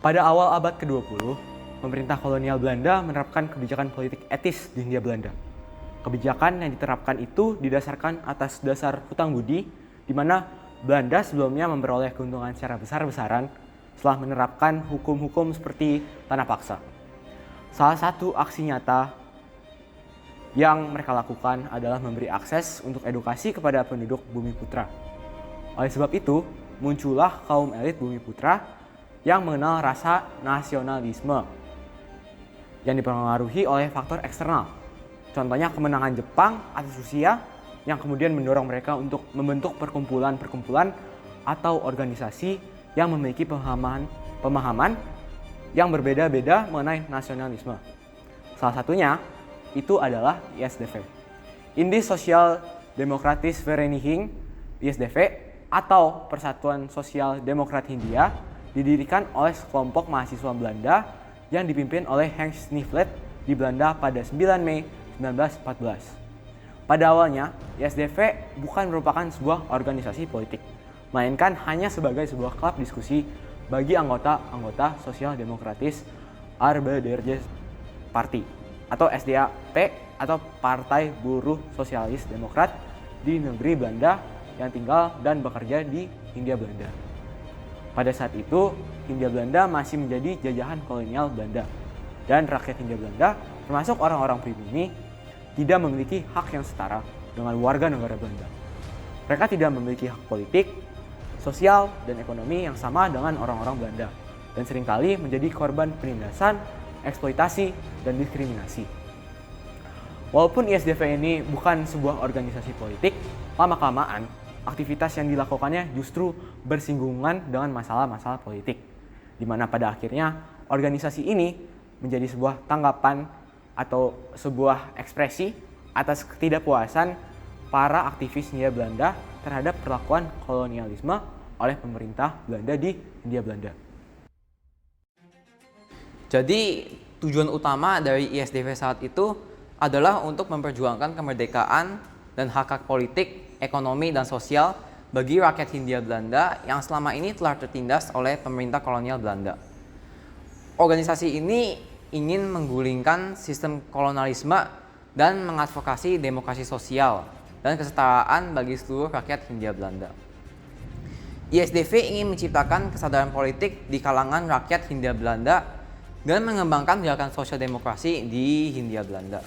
Pada awal abad ke-20, pemerintah kolonial Belanda menerapkan kebijakan politik etis di Hindia Belanda. Kebijakan yang diterapkan itu didasarkan atas dasar hutang budi, di mana Belanda sebelumnya memperoleh keuntungan secara besar-besaran setelah menerapkan hukum-hukum seperti tanah paksa. Salah satu aksi nyata yang mereka lakukan adalah memberi akses untuk edukasi kepada penduduk Bumi Putra. Oleh sebab itu, muncullah kaum elit Bumi Putra yang mengenal rasa nasionalisme yang dipengaruhi oleh faktor eksternal. Contohnya kemenangan Jepang atas Rusia yang kemudian mendorong mereka untuk membentuk perkumpulan-perkumpulan atau organisasi yang memiliki pemahaman yang berbeda-beda mengenai nasionalisme. Salah satunya itu adalah ISDV. Indie Social Democratische Vereniging (ISDV) atau Persatuan Sosial Demokrat Hindia didirikan oleh sekelompok mahasiswa Belanda yang dipimpin oleh Henk Snifflet di Belanda pada 9 Mei 1914. Pada awalnya, ISDV bukan merupakan sebuah organisasi politik, melainkan hanya sebagai sebuah klub diskusi bagi anggota-anggota Sosial Demokratis Arbeiderse Party atau SDAP atau Partai Buruh Sosialis Demokrat di negeri Belanda yang tinggal dan bekerja di Hindia Belanda. Pada saat itu, Hindia Belanda masih menjadi jajahan kolonial Belanda, dan rakyat Hindia Belanda, termasuk orang-orang pribumi, tidak memiliki hak yang setara dengan warga negara Belanda. Mereka tidak memiliki hak politik, sosial, dan ekonomi yang sama dengan orang-orang Belanda, dan seringkali menjadi korban penindasan, eksploitasi, dan diskriminasi. Walaupun ISDV ini bukan sebuah organisasi politik, lama-kelamaan aktivitas yang dilakukannya justru bersinggungan dengan masalah-masalah politik, di mana pada akhirnya organisasi ini menjadi sebuah tanggapan atau sebuah ekspresi atas ketidakpuasan para aktivis Hindia Belanda terhadap perlakuan kolonialisme oleh pemerintah Belanda di Hindia Belanda. Jadi tujuan utama dari ISDV saat itu adalah untuk memperjuangkan kemerdekaan dan hak-hak politik, ekonomi, dan sosial bagi rakyat Hindia Belanda yang selama ini telah tertindas oleh pemerintah kolonial Belanda. Organisasi ini ingin menggulingkan sistem kolonialisme dan mengadvokasi demokrasi sosial dan kesetaraan bagi seluruh rakyat Hindia Belanda. ISDV ingin menciptakan kesadaran politik di kalangan rakyat Hindia Belanda dan mengembangkan gerakan sosial demokrasi di Hindia Belanda.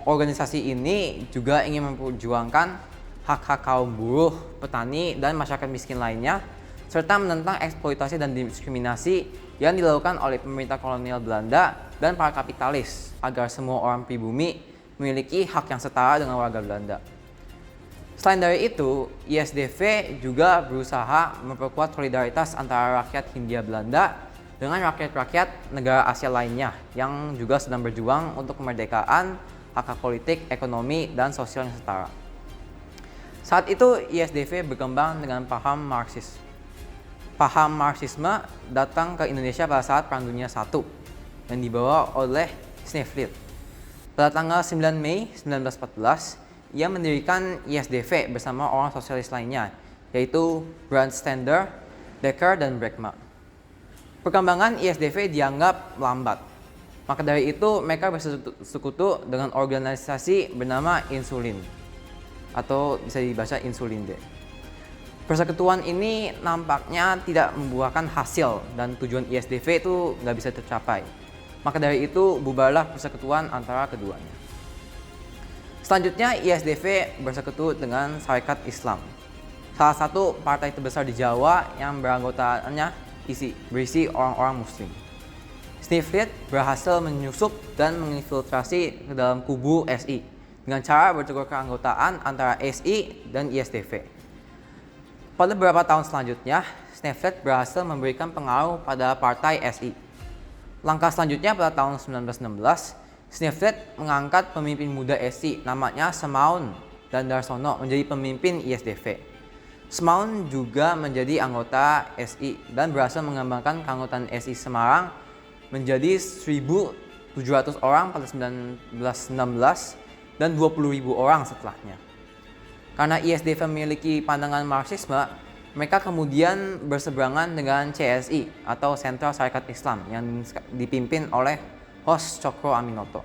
Organisasi ini juga ingin memperjuangkan hak-hak kaum buruh, petani, dan masyarakat miskin lainnya, serta menentang eksploitasi dan diskriminasi yang dilakukan oleh pemerintah kolonial Belanda dan para kapitalis agar semua orang pribumi memiliki hak yang setara dengan warga Belanda. Selain dari itu, ISDV juga berusaha memperkuat solidaritas antara rakyat Hindia Belanda dengan rakyat-rakyat negara Asia lainnya yang juga sedang berjuang untuk kemerdekaan, hak politik, ekonomi, dan sosial yang setara. Saat itu ISDV berkembang dengan paham Marxis. Paham Marxisme datang ke Indonesia pada saat Perang Dunia I yang dibawa oleh Snifflet. Pada tanggal 9 Mei 1914, ia mendirikan ISDV bersama orang sosialis lainnya, yaitu Brandstander, Dekker, dan Brekma. Perkembangan ISDV dianggap lambat. Maka dari itu mereka bersekutu dengan organisasi bernama Insulin, atau bisa dibaca Insulinde. Persekutuan ini nampaknya tidak membuahkan hasil dan tujuan ISDV itu nggak bisa tercapai. Maka dari itu bubarlah persekutuan antara keduanya. Selanjutnya ISDV bersekutu dengan Sarekat Islam, salah satu partai terbesar di Jawa yang beranggotaannya berisi orang-orang Muslim. Snifflet berhasil menyusup dan menginfiltrasi ke dalam kubu SI dengan cara bertukar keanggotaan antara SI dan ISDV. Pada beberapa tahun selanjutnya, Snifflet berhasil memberikan pengaruh pada partai SI. Langkah selanjutnya pada tahun 1916, Snifflet mengangkat pemimpin muda SI namanya Semaun dan Darsono menjadi pemimpin ISDV. Semaun juga menjadi anggota SI dan berhasil mengembangkan keanggotaan SI Semarang menjadi 1.700 orang pada 1916 dan 20.000 orang setelahnya. Karena ISDV memiliki pandangan Marxisme, Mereka kemudian berseberangan dengan CSI atau Sentral Syarikat Islam yang dipimpin oleh Hos Cokro Aminoto.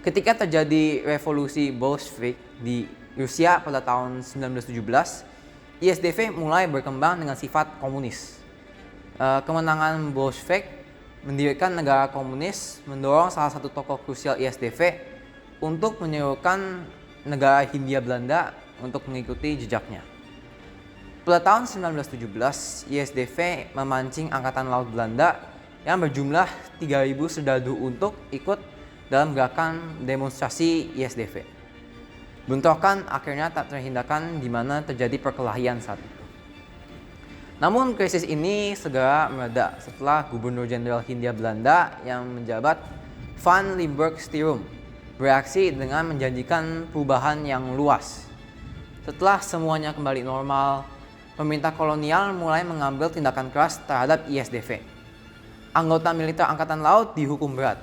Ketika terjadi revolusi Bolshevik di Rusia pada tahun 1917, ISDV mulai berkembang dengan sifat komunis. Kemenangan Bolshevik mendirikan negara komunis mendorong salah satu tokoh krusial ISDV untuk menyerukan negara Hindia Belanda untuk mengikuti jejaknya. Pada tahun 1917, ISDV memancing Angkatan Laut Belanda yang berjumlah 3.000 serdadu untuk ikut dalam gerakan demonstrasi ISDV. Bentrokan akhirnya tak terhindarkan di mana terjadi perkelahian saat itu. Namun krisis ini segera mereda setelah Gubernur Jenderal Hindia Belanda yang menjabat Van Limburg Stirum bereaksi dengan menjanjikan perubahan yang luas. Setelah semuanya kembali normal, pemerintah kolonial mulai mengambil tindakan keras terhadap ISDV. Anggota militer Angkatan Laut dihukum berat.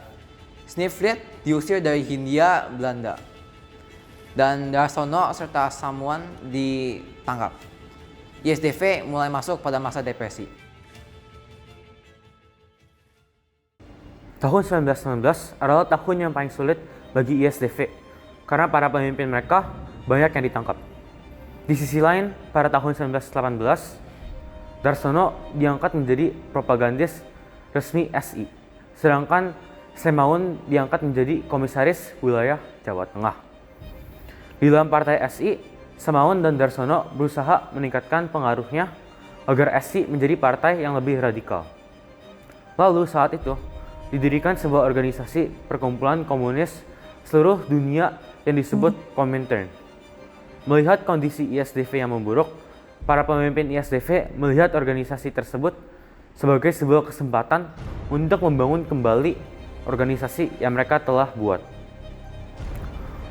Snefrid diusir dari Hindia Belanda. Dan Darsono serta Samuan ditangkap. ISDV mulai masuk pada masa depresi. Tahun 1919 adalah tahun yang paling sulit bagi ISDV karena para pemimpin mereka banyak yang ditangkap. Di sisi lain, pada tahun 1918, Darsono diangkat menjadi propagandis resmi SI, sedangkan Semaun diangkat menjadi komisaris wilayah Jawa Tengah. Di dalam partai SI, Semaun dan Darsono berusaha meningkatkan pengaruhnya agar SI menjadi partai yang lebih radikal. Lalu saat itu, didirikan sebuah organisasi perkumpulan komunis seluruh dunia yang disebut Komintern. Melihat kondisi ISDV yang memburuk, para pemimpin ISDV melihat organisasi tersebut sebagai sebuah kesempatan untuk membangun kembali organisasi yang mereka telah buat.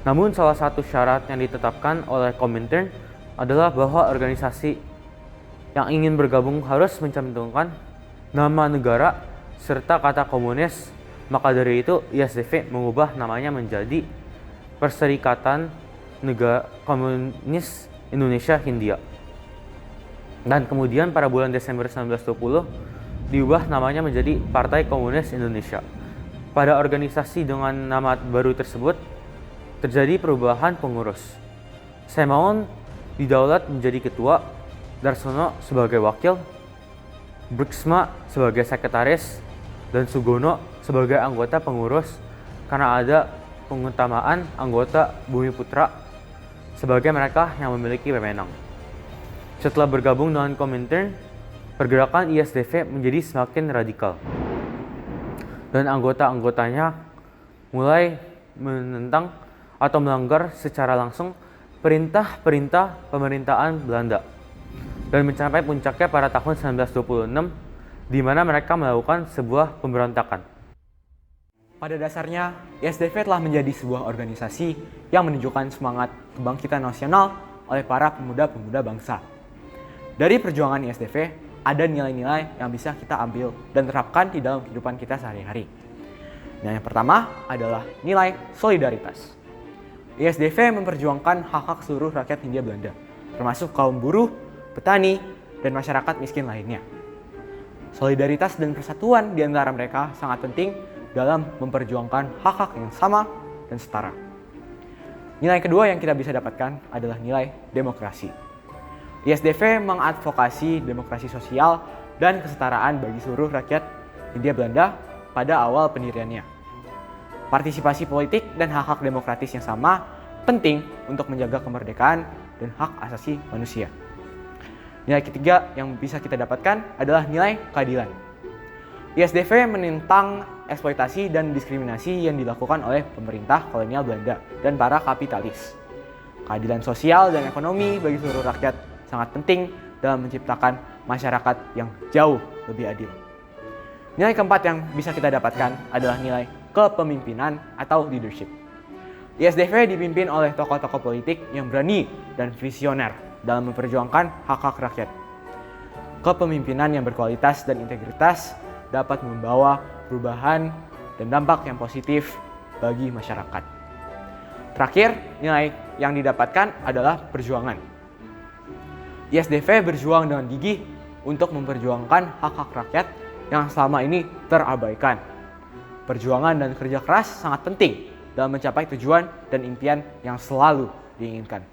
Namun salah satu syarat yang ditetapkan oleh Komintern adalah bahwa organisasi yang ingin bergabung harus mencantumkan nama negara serta kata komunis. Maka dari itu ISDV mengubah namanya menjadi Perserikatan Negara Komunis Indonesia Hindia. Dan kemudian pada bulan Desember 1920 diubah namanya menjadi Partai Komunis Indonesia. Pada organisasi dengan nama baru tersebut terjadi perubahan pengurus. Semaun didaulat menjadi ketua, Darsono sebagai wakil, Bruksma sebagai sekretaris, dan Sugono sebagai anggota pengurus karena ada pengutamaan anggota Bumi Putra sebagai mereka yang memiliki wewenang. Setelah bergabung dengan Komintern, pergerakan ISDV menjadi semakin radikal. Dan anggota-anggotanya mulai menentang atau melanggar secara langsung perintah-perintah pemerintahan Belanda. Dan mencapai puncaknya pada tahun 1926 di mana mereka melakukan sebuah pemberontakan. Pada dasarnya, ISDV telah menjadi sebuah organisasi yang menunjukkan semangat kebangkitan nasional oleh para pemuda-pemuda bangsa. Dari perjuangan ISDV, ada nilai-nilai yang bisa kita ambil dan terapkan di dalam kehidupan kita sehari-hari. Nah, yang pertama adalah nilai solidaritas. ISDV memperjuangkan hak-hak seluruh rakyat Hindia Belanda, termasuk kaum buruh, petani, dan masyarakat miskin lainnya. Solidaritas dan persatuan di antara mereka sangat penting dalam memperjuangkan hak-hak yang sama dan setara. Nilai kedua yang kita bisa dapatkan adalah nilai demokrasi. ISDV mengadvokasi demokrasi sosial dan kesetaraan bagi seluruh rakyat Hindia Belanda pada awal pendiriannya. Partisipasi politik dan hak-hak demokratis yang sama penting untuk menjaga kemerdekaan dan hak asasi manusia. Nilai ketiga yang bisa kita dapatkan adalah nilai keadilan. ISDV menentang eksploitasi dan diskriminasi yang dilakukan oleh pemerintah kolonial Belanda dan para kapitalis. Keadilan sosial dan ekonomi bagi seluruh rakyat sangat penting dalam menciptakan masyarakat yang jauh lebih adil. Nilai keempat yang bisa kita dapatkan adalah nilai kepemimpinan atau leadership. ISDV dipimpin oleh tokoh-tokoh politik yang berani dan visioner dalam memperjuangkan hak-hak rakyat. Kepemimpinan yang berkualitas dan integritas dapat membawa perubahan dan dampak yang positif bagi masyarakat. Terakhir, nilai yang didapatkan adalah perjuangan. ISDV berjuang dengan gigih untuk memperjuangkan hak-hak rakyat yang selama ini terabaikan. Perjuangan dan kerja keras sangat penting dalam mencapai tujuan dan impian yang selalu diinginkan.